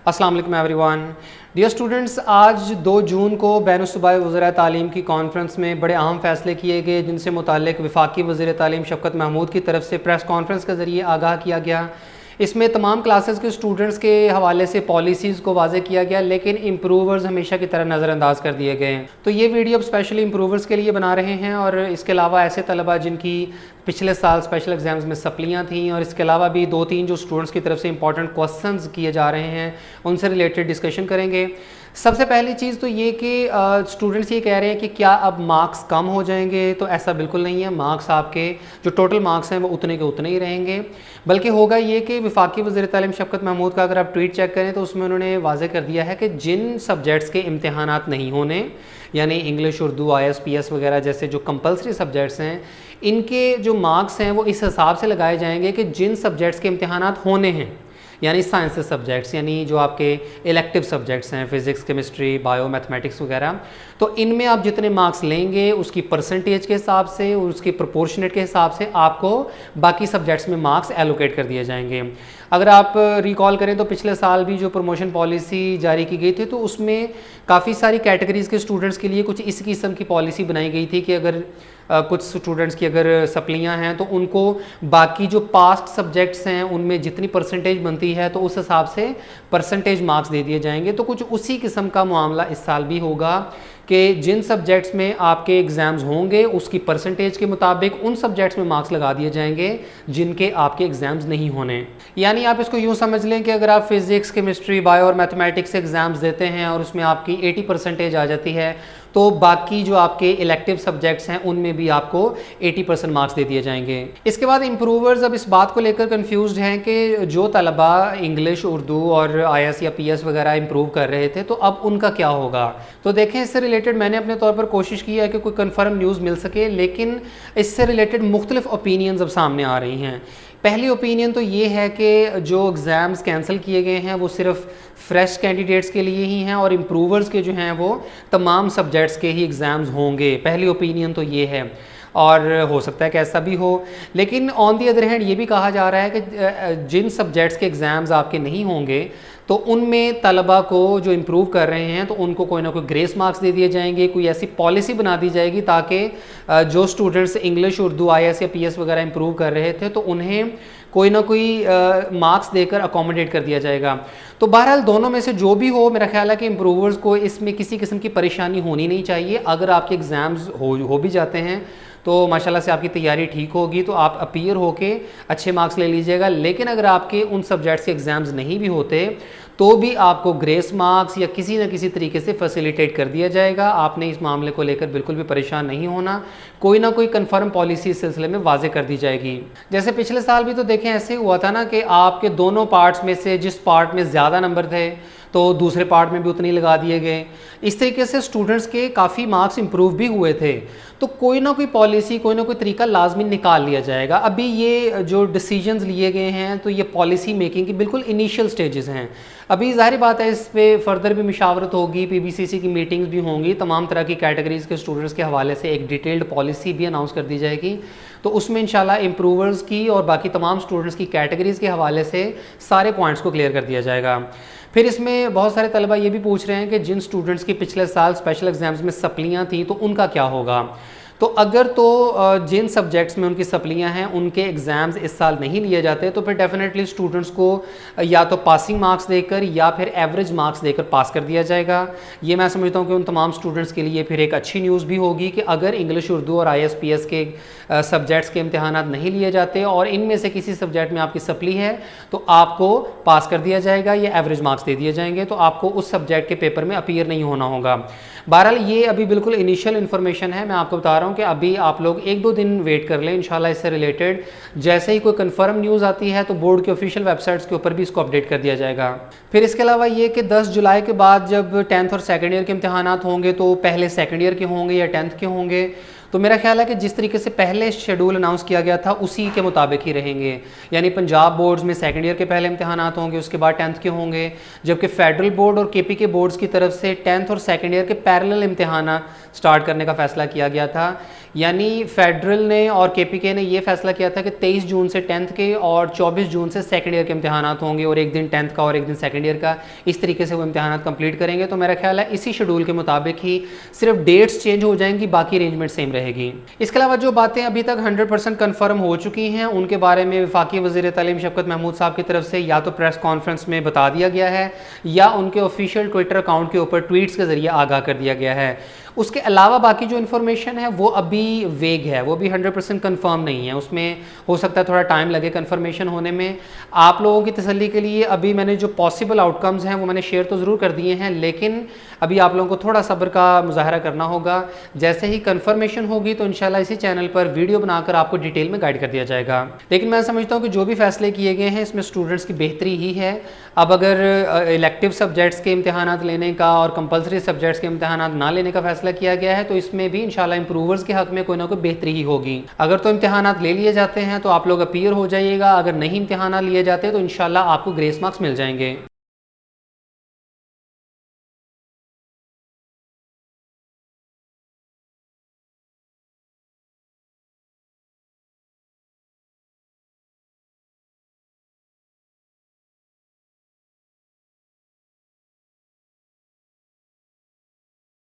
अस्सलाम वालेकुम everyone. Dear students, आज 2 जून को बैनुल-सूबाई वज़ीर तालीम की कॉन्फ्रेंस में बड़े अहम फ़ैसले किए गए, जिनसे मुताल्लिक़ वफ़ाक़ी वज़ीर तालीम शफ़क़त महमूद की तरफ से प्रेस कॉन्फ्रेंस के ज़रिए आगाह किया गया। इसमें तमाम क्लासेस के स्टूडेंट्स के हवाले से पॉलिसीज़ को वाज़े किया गया, लेकिन इम्प्रूवर्स हमेशा की तरह नज़रअंदाज कर दिए गए। तो ये वीडियो अब स्पेशली इम्प्रूवर्स के लिए बना रहे हैं, और इसके अलावा ऐसे तलबा जिनकी पिछले साल स्पेशल एग्ज़ाम्स में सप्लियाँ थीं, और इसके अलावा भी 2-3 जो स्टूडेंट्स की तरफ से इंपॉर्टेंट क्वेश्चंस किए जा रहे हैं, उनसे रिलेटेड डिस्कशन करेंगे। सबसे पहली चीज़ तो ये कि स्टूडेंट्स ये कह रहे हैं कि क्या अब मार्क्स कम हो जाएंगे? तो ऐसा बिल्कुल नहीं है। मार्क्स आपके जो टोटल मार्क्स हैं वो उतने के उतने ही रहेंगे, बल्कि होगा ये कि वफाकी वज़ीर तालीम शफ़क़त महमूद का अगर आप ट्वीट चेक करें तो उसमें उन्होंने वाज़े कर दिया है कि जिन सब्जेक्ट्स के इम्तहानात नहीं होने, यानी इंग्लिश, उर्दू, IAS PS वगैरह जैसे जो कंपलसरी सब्जेक्ट्स हैं, इनके जो मार्क्स हैं वो इस हिसाब से लगाए जाएंगे कि जिन सब्जेक्ट्स के इम्तहानात होने हैं, यानी साइंसेस सब्जेक्ट्स, यानी जो आपके इलेक्टिव सब्जेक्ट्स हैं, फ़िज़िक्स, केमिस्ट्री, बायो, मैथमेटिक्स वगैरह, तो इनमें आप जितने मार्क्स लेंगे उसकी परसेंटेज के हिसाब से और उसकी प्रोपोर्शनेट के हिसाब से आपको बाकी सब्जेक्ट्स में मार्क्स एलोकेट कर दिए जाएंगे। अगर आप रिकॉल करें तो पिछले साल भी जो प्रमोशन पॉलिसी जारी की गई थी, तो उसमें काफ़ी सारी कैटेगरीज़ के स्टूडेंट्स के लिए कुछ इस किस्म की पॉलिसी बनाई गई थी कि अगर कुछ स्टूडेंट्स की अगर सप्लियाँ हैं तो उनको बाकी जो पास्ट सब्जेक्ट्स हैं उनमें जितनी परसेंटेज बनती है तो उस हिसाब से परसेंटेज मार्क्स दे दिए जाएंगे। तो कुछ उसी किस्म का मामला इस साल भी होगा कि जिन सब्जेक्ट्स में आपके एग्ज़ाम्स होंगे उसकी परसेंटेज के मुताबिक उन सब्जेक्ट्स में मार्क्स लगा दिए जाएंगे जिनके आपके एग्ज़ाम्स नहीं होने। यानी आप इसको यूँ समझ लें कि अगर आप फिज़िक्स, केमिस्ट्री, बायो और मैथमेटिक्स एग्ज़ाम्स देते हैं और उसमें आपकी 80 परसेंटेज आ जाती है, तो बाकी जो आपके इलेक्टिव सब्जेक्ट्स हैं उनमें भी आपको 80% मार्क्स दे दिए जाएंगे। इसके बाद इम्प्रूवर्स अब इस बात को लेकर कंफ्यूज्ड हैं कि जो तलबा इंग्लिश, उर्दू और IAS या PS वगैरह इम्प्रूव कर रहे थे, तो अब उनका क्या होगा? तो देखें, इससे रिलेटेड मैंने अपने तौर पर कोशिश की है कि कोई कन्फर्म न्यूज़ मिल सके, लेकिन इससे रिलेटेड मुख्तलिफ ओपिनियंस अब सामने आ रही हैं। पहली ओपिनियन तो ये है कि जो एग्ज़ाम्स कैंसिल किए गए हैं वो सिर्फ फ्रेश कैंडिडेट्स के लिए ही हैं, और इम्प्रूवर्स के जो हैं वो तमाम सब्जेक्ट्स के ही एग्ज़ाम्स होंगे। पहली ओपिनियन तो ये है, और हो सकता है कि ऐसा भी हो। लेकिन ऑन दी अदर हैंड ये भी कहा जा रहा है कि जिन सब्जेक्ट्स के एग्ज़ाम्स आपके नहीं होंगे तो उनमें तलबा को जो इम्प्रूव कर रहे हैं तो उनको कोई ना कोई ग्रेस मार्क्स दे दिए जाएंगे। कोई ऐसी पॉलिसी बना दी जाएगी ताकि जो स्टूडेंट्स इंग्लिश, उर्दू, IAS या PS वगैरह इम्प्रूव कर रहे थे तो उन्हें कोई ना कोई मार्क्स देकर अकोमोडेट कर दिया जाएगा। तो बहरहाल दोनों में से जो भी हो, मेरा ख्याल है कि इम्प्रूवर्स को इसमें किसी किस्म की परेशानी होनी नहीं चाहिए। अगर आपके एग्ज़ाम्स हो भी जाते हैं तो माशाल्लाह से आपकी तैयारी ठीक होगी, तो आप अपीयर होके अच्छे मार्क्स ले लीजिएगा। लेकिन अगर आपके उन सब्जेक्ट्स के एग्ज़ाम्स नहीं भी होते तो भी आपको ग्रेस मार्क्स या किसी न किसी तरीके से फैसिलिटेट कर दिया जाएगा। आपने इस मामले को लेकर बिल्कुल भी परेशान नहीं होना। कोई ना कोई कंफर्म पॉलिसी इस सिलसिले में वाज़े कर दी जाएगी। जैसे पिछले साल भी तो देखें ऐसे हुआ था ना कि आपके दोनों पार्ट्स में से जिस पार्ट में ज़्यादा नंबर थे तो दूसरे पार्ट में भी उतने लगा दिए गए। इस तरीके से स्टूडेंट्स के काफ़ी मार्क्स इंप्रूव भी हुए थे। तो कोई ना कोई पॉलिसी, कोई ना कोई तरीका लाजमी निकाल लिया जाएगा। अभी ये जो डिसीजंस लिए गए हैं तो ये पॉलिसी मेकिंग की बिल्कुल इनिशियल स्टेजेस हैं। अभी ज़ाहिर बात है इस पर फर्दर भी मशावरत होगी, PBCC की मीटिंग्स भी होंगी, तमाम तरह की कैटेगरीज़ के स्टूडेंट्स के हवाले से एक डिटेल्ड पॉलिसी भी अनाउंस कर दी जाएगी। तो उसमें इंशाल्लाह इम्प्रूवर्स की और बाकी तमाम स्टूडेंट्स की कैटेगरीज़ के हवाले से सारे पॉइंट्स को क्लियर कर दिया जाएगा। फिर इसमें बहुत सारे तलबा ये भी पूछ रहे हैं कि जिन स्टूडेंट्स की पिछले साल स्पेशल एग्ज़ाम्स में सप्लियाँ थी तो उनका क्या होगा? तो अगर तो जिन सब्जेक्ट्स में उनकी सप्लियाँ हैं उनके एग्ज़ाम्स इस साल नहीं लिए जाते तो फिर डेफिनेटली स्टूडेंट्स को या तो पासिंग मार्क्स देकर या फिर एवरेज मार्क्स देकर पास कर दिया जाएगा। ये मैं समझता हूँ कि उन तमाम स्टूडेंट्स के लिए फिर एक अच्छी न्यूज़ भी होगी कि अगर इंग्लिश, उर्दू और IAS PS के सब्जेक्ट्स के इम्तहानात नहीं लिए जाते और इनमें से किसी सब्जेक्ट में आपकी सप्ली है तो आपको पास कर दिया जाएगा या एवरेज मार्क्स दे दिए जाएंगे, तो आपको उस सब्जेक्ट के पेपर में अपीयर नहीं होना होगा। बहरहाल ये अभी बिल्कुल इनिशियल इन्फॉर्मेशन है, मैं आपको बता रहा हूँ कि अभी आप लोग 1-2 दिन वेट कर लें। इंशाल्लाह इससे रिलेटेड जैसे ही कोई कंफर्म न्यूज़ आती है तो बोर्ड के ऑफिशियल वेबसाइट्स के ऊपर भी इसको अपडेट कर दिया जाएगा। फिर इसके अलावा ये कि 10 जुलाई के बाद जब 10th और सेकेंड ईयर के इम्तहानात होंगे तो पहले सेकेंड ईयर के होंगे या 10th के होंगे, तो मेरा ख्याल है कि जिस तरीके से पहले शेड्यूल अनाउंस किया गया था उसी के मुताबिक ही रहेंगे। यानी पंजाब बोर्ड्स में सेकंड ईयर के पहले इम्तहानात होंगे, उसके बाद 10th के होंगे, जबकि फेडरल बोर्ड और KP के बोर्ड्स की तरफ से 10th और सेकंड ईयर के पैरेलल इम्तहान स्टार्ट करने का फ़ैसला किया गया था। यानी फेडरल ने और केपीके ने ये फैसला किया था कि 23 जून से 10th के और 24 जून से सेकंड ईयर के इम्तिहानात होंगे, और एक दिन 10th का और एक दिन सेकंड ईयर का, इस तरीके से वो इम्तिहानात कंप्लीट करेंगे। तो मेरा ख्याल है इसी शेड्यूल के मुताबिक ही सिर्फ डेट्स चेंज हो जाएंगी, बाकी अरेंजमेंट सेम रहेगी। इसके अलावा जो बातें अभी तक 100% कन्फर्म हो चुकी हैं उनके बारे में वफाकी वज़ीर तालीम शफ़क़त महमूद साहब की तरफ से या तो प्रेस कॉन्फ्रेंस में बता दिया गया है या उनके ऑफिशियल ट्विटर अकाउंट के ऊपर ट्वीट्स के ज़रिए आगाह कर दिया गया है। उसके अलावा बाकी जो इन्फॉर्मेशन है वो अभी वेग है, वो भी 100% कंफर्म नहीं है, उसमें हो सकता है थोड़ा टाइम लगे कंफर्मेशन होने में। आप लोगों की तसल्ली के लिए अभी मैंने जो पॉसिबल आउटकम्स हैं वो मैंने शेयर तो ज़रूर कर दिए हैं, लेकिन अभी आप लोगों को थोड़ा सब्र का मुजाहरा करना होगा। जैसे ही कंफर्मेशन होगी तो इंशाल्लाह इसी चैनल पर वीडियो बनाकर आपको डिटेल में गाइड कर दिया जाएगा। लेकिन मैं समझता हूँ कि जो भी फैसले किए गए हैं इसमें स्टूडेंट्स की बेहतरी ही है। अब अगर इलेक्टिव सब्जेक्ट्स के इम्तिहानात लेने का और कंपलसरी सब्जेक्ट्स के इम्तिहानात ना लेने का फैसला किया गया है तो इसमें भी इंशाल्लाह इम्प्रूवर्स के हक में कोई ना कोई बेहतरी ही होगी। अगर तो इम्तिहानात ले लिए जाते हैं तो आप लोग अपीयर हो जाइएगा, अगर नहीं इम्तिहानात लिए जाते तो इंशाल्लाह आपको ग्रेस मार्क्स मिल जाएंगे।